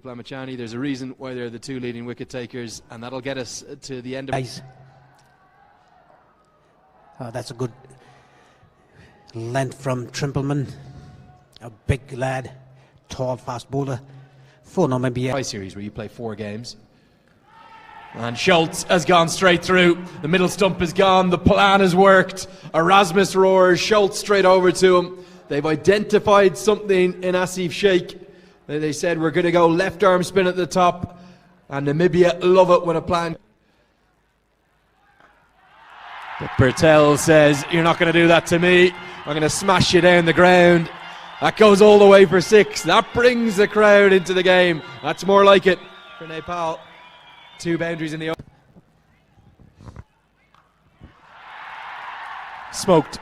Lamachani, there's a reason why they're the two leading wicket takers, and that'll get us to the end of it. That's a good length from Trimpleman, a big lad, tall, fast bowler. For Namibia series where you play 4 games. And Schultz has gone straight through. The middle stump is gone. The plan has worked. Erasmus roars. Schultz straight over to him. They've identified something in Asif Sheikh. They said we're going to go left arm spin at the top. And Namibia love it when a plan. But Bhurtel says, you're not going to do that to me. I'm going to smash you down the ground. That goes all the way for 6. That brings the crowd into the game. That's more like it for Nepal. 2 boundaries in the open. Smoked.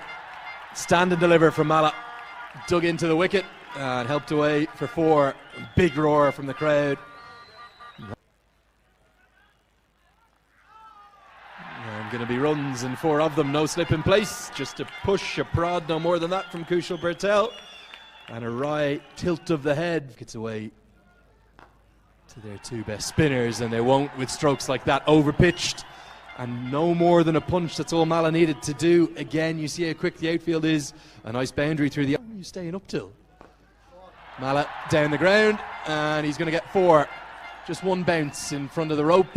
Stand and deliver from Mala. Dug into the wicket and helped away for 4. Big roar from the crowd. And going to be runs, and 4 of them. No slip in place. Just a push, a prod, no more than that from Kushal Bhurtel. And a right tilt of the head. Gets away to their 2 best spinners, and they won't with strokes like that. Overpitched, and no more than a punch. That's all Mala needed to do. Again, you see how quick the outfield is. A nice boundary through the... What are you staying up till? Mala down the ground, and he's going to get 4. Just 1 bounce in front of the rope.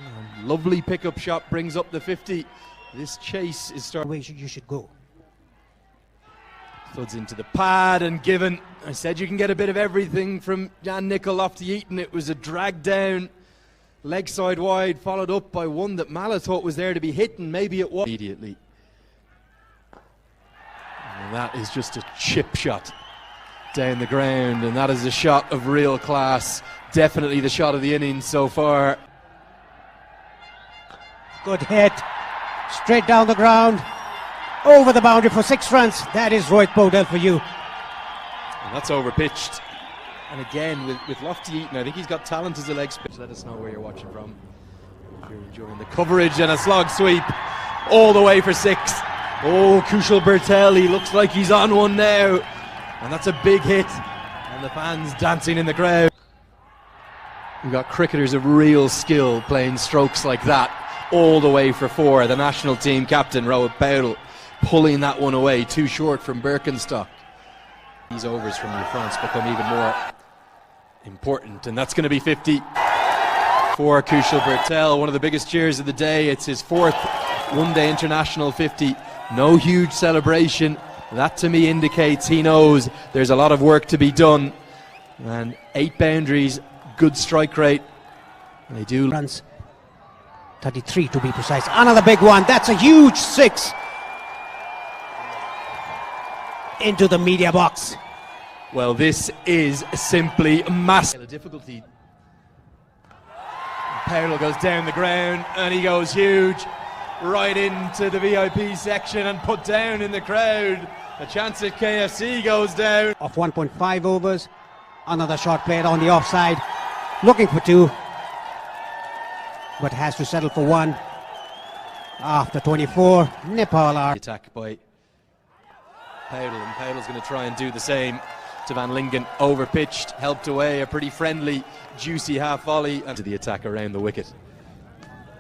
And lovely pickup shot brings up the 50. This chase is starting. Where you should go. Floods into the pad and given. I said you can get a bit of everything from Jan Nicol off the Eaton. It was a drag down, leg side wide, followed up by one that Mala thought was there to be hit, and maybe it was. Immediately. And that is just a chip shot down the ground, and that is a shot of real class. Definitely the shot of the innings so far. Good hit. Straight down the ground. Over the boundary for 6 runs. That is Rohit Bhurtel for you. And that's overpitched. And again, with Lofty Eaton, I think he's got talent as a leg spin. Let us know where you're watching from. If you're enjoying the coverage, and a slog sweep all the way for 6. Oh, Kushal Bhurtel, he looks like he's on one now. And that's a big hit. And the fans dancing in the crowd. We've got cricketers of real skill playing strokes like that all the way for 4. The national team captain, Rohit Bhurtel, pulling that one away, too short from Birkenstock. These overs from your fronts become even more important, and that's going to be 50 for Kushal Bhurtel. One of the biggest cheers of the day. It's his 4th one-day international 50. No huge celebration. That to me indicates he knows there's a lot of work to be done. And 8 boundaries, good strike rate. And they do runs. 33 to be precise. Another big one. That's a huge 6. Into the media box. Well, this is simply massive. Difficulty. Powell goes down the ground, and he goes huge right into the VIP section and put down in the crowd. The chance at KFC goes down. Of 1.5 overs. Another shot played on the offside. Looking for 2. But has to settle for 1. After 24, Nepal are... Attack by Powell, and Powell's going to try and do the same to Van Lingen. Overpitched, helped away, a pretty friendly, juicy half volley, and to the attack around the wicket.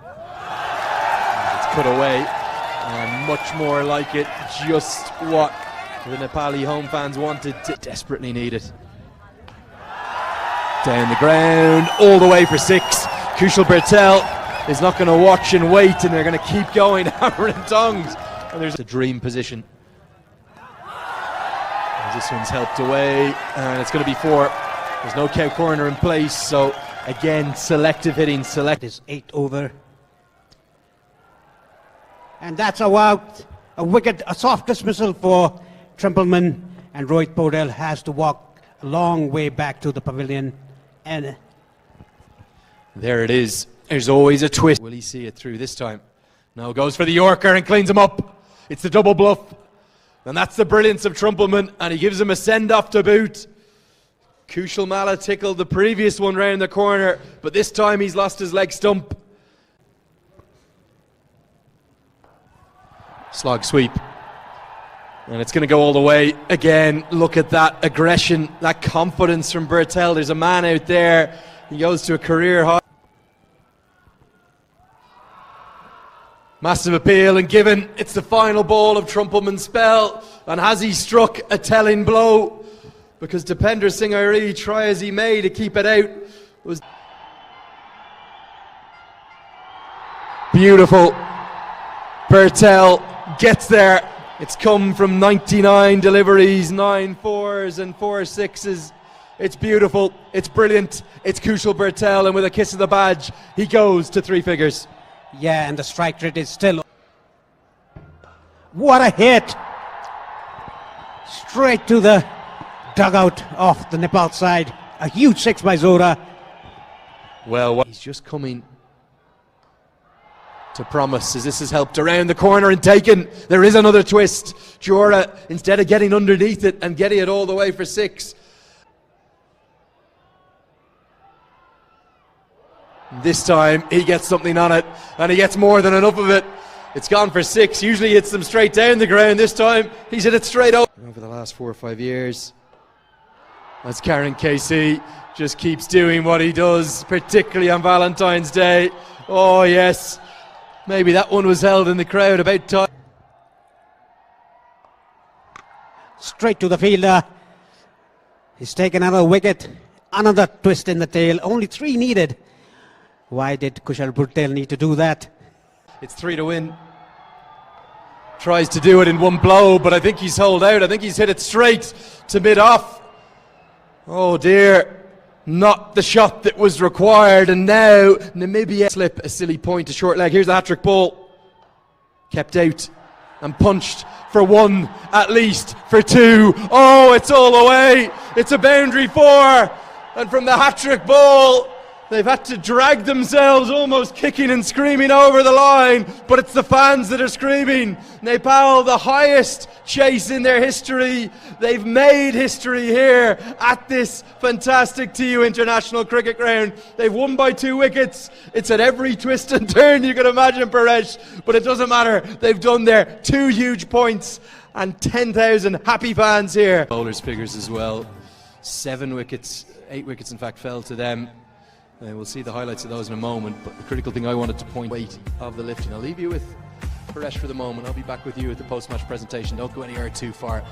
And it's cut away, and much more like it, just what the Nepali home fans wanted, desperately needed. Down the ground, all the way for 6. Kushal Bhurtel is not going to watch and wait, and they're going to keep going, hammer and tongs. And there's a dream position. This one's helped away, and it's going to be 4. There's no cow corner in place, so again, selective hitting. Is 8 over. And that's a wicket, a soft dismissal for Trimpleman, and Rohit Bhurtel has to walk a long way back to the pavilion. And there it is. There's always a twist. Will he see it through this time? No, goes for the Yorker and cleans him up. It's the double bluff. And that's the brilliance of Trimpleman, and he gives him a send-off to boot. Kushal Mala tickled the previous one round the corner, but this time he's lost his leg stump. Slog sweep. And it's going to go all the way. Again, look at that aggression, that confidence from Bhurtel. There's a man out there. He goes to a career high. Massive appeal, and given it's the final ball of Trumpelman's spell, and has he struck a telling blow? Because Dipender Singh Airi, try as he may to keep it out, was beautiful. Bhurtel gets there. It's come from 99 deliveries, 9 4s and 4 6s. It's beautiful, it's brilliant. It's Kushal Bhurtel, and with a kiss of the badge, he goes to 3 figures. Yeah, and the strike rate is still. What a hit! Straight to the dugout off the Nepal side. A huge 6 by Zora. Well, he's just coming to promise, as this has helped around the corner and taken. There is another twist. Jora, instead of getting underneath it and getting it all the way for 6. This time he gets something on it, and he gets more than enough of it. It's gone for 6. Usually hits them straight down the ground. This time he's hit it straight up. Over the last 4 or 5 years, as Karen KC just keeps doing what he does, particularly on Valentine's Day. Oh yes, maybe that one was held in the crowd about time. Straight to the fielder. He's taken another wicket. Another twist in the tail. Only 3 needed. Why did Kushal Bhurtel need to do that? It's 3 to win. Tries to do it in one blow, but I think he's holed out. I think he's hit it straight to mid-off. Oh dear, not the shot that was required, and now Namibia slip a silly point to short leg. Here's the hat-trick ball. Kept out and punched for 1, at least for 2. Oh, it's all the way. It's a boundary 4, and from the hat-trick ball, they've had to drag themselves, almost kicking and screaming over the line, but it's the fans that are screaming. Nepal, the highest chase in their history. They've made history here at this fantastic TU International Cricket Ground. They've won by 2 wickets. It's at every twist and turn you can imagine, Paresh, but it doesn't matter. They've done their 2 huge points, and 10,000 happy fans here. Bowlers' figures as well. 7 wickets, 8 wickets in fact fell to them. We'll see the highlights of those in a moment, but the critical thing I wanted to point weight of the lifting. I'll leave you with Paresh for the moment. I'll be back with you at the post-match presentation. Don't go anywhere too far.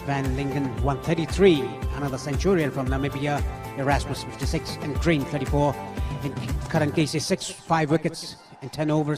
Van Linken 133, another Centurion from Namibia. Erasmus 56 and Green 34. In current case is 5 wickets in 10 overs.